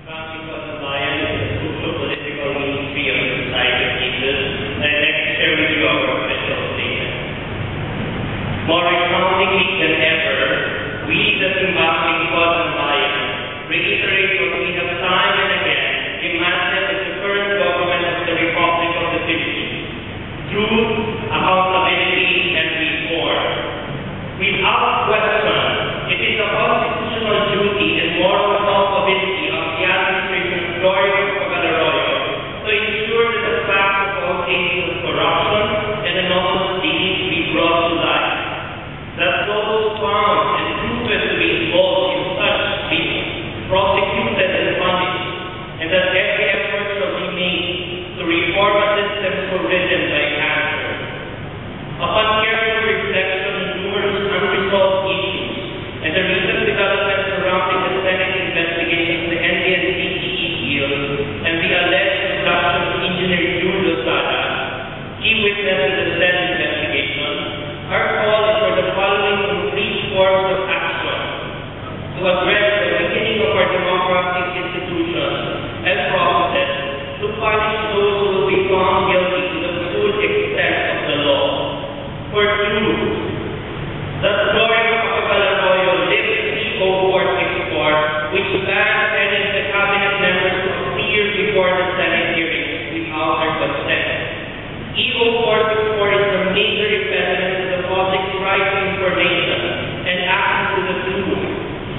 Francis was a lion in the social-political history of the Society of Jesus, and I next share with you our official statement. More resoundingly than ever, we, the Zimbabwean Cotton Lion, reiterate what we have time and again demanded of the current government of the Republic of the Philippines: truth, accountability, and reform. Without question, it is a constitutional duty and moral responsibility of the administration of Gloria Macapagal-Arroyo to ensure that the facts of all cases of corruption and anomalous dealings be brought to light, that those found and proven to be involved in such be prosecuted and punished, and that every effort shall be made to reform a system so ridden by cancer. Upon careful reflection on numerous unresolved issues and the recent developments surrounding the Senate investigation of the NDN-CTE deal and the alleged abduction of Engineer June Lozada, key witness to the Senate investigation, our call is for the following complete forms of action to address the weakening of our democratic institutions and processes, to punish those who will be found guilty to the full extent of the law. For truth, that Gloria Macapagal-Arroyo lives E-0464, which bans any of the cabinet members to appear before the Senate hearings without their consent. E-0464 is a major impediment to the public's right to information and access to the truth.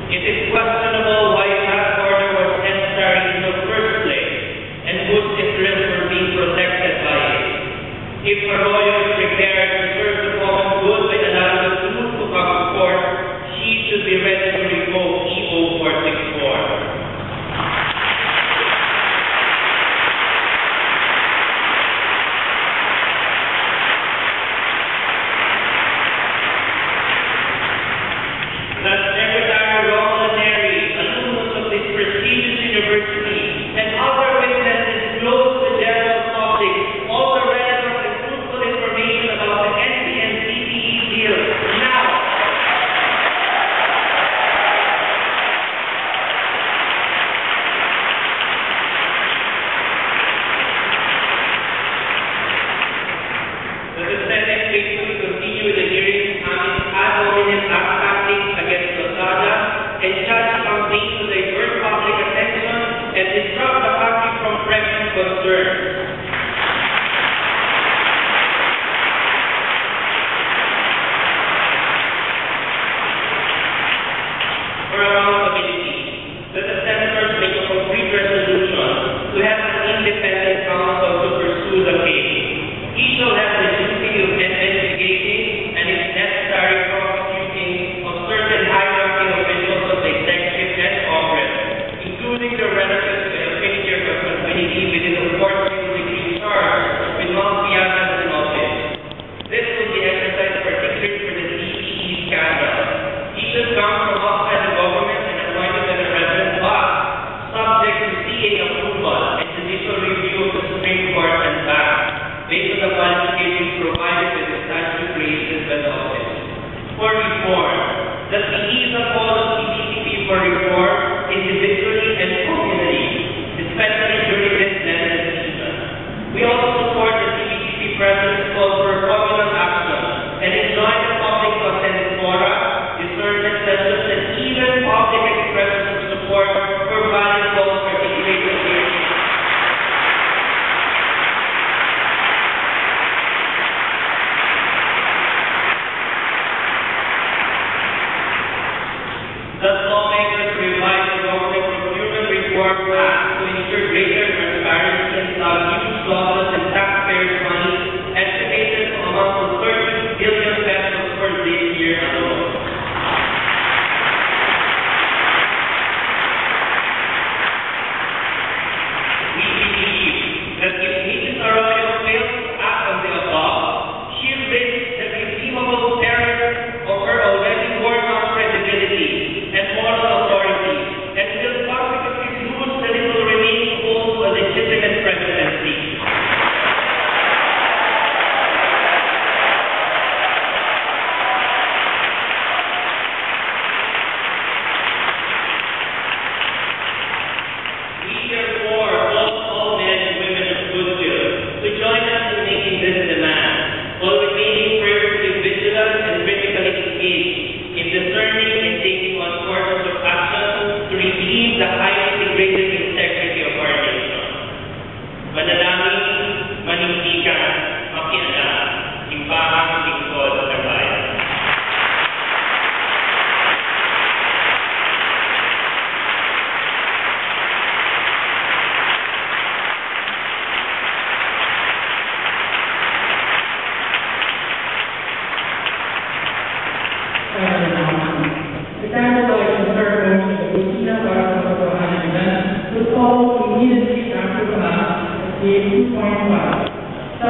It is questionable why that order was necessary in the first place, and whose interests were being protected by it. If Arroyo is prepared to serve the common good by allowing the truth to come to court, she should be ready to revoke E-0464. And even public expressions of support for valid goals articulated here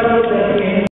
Honorable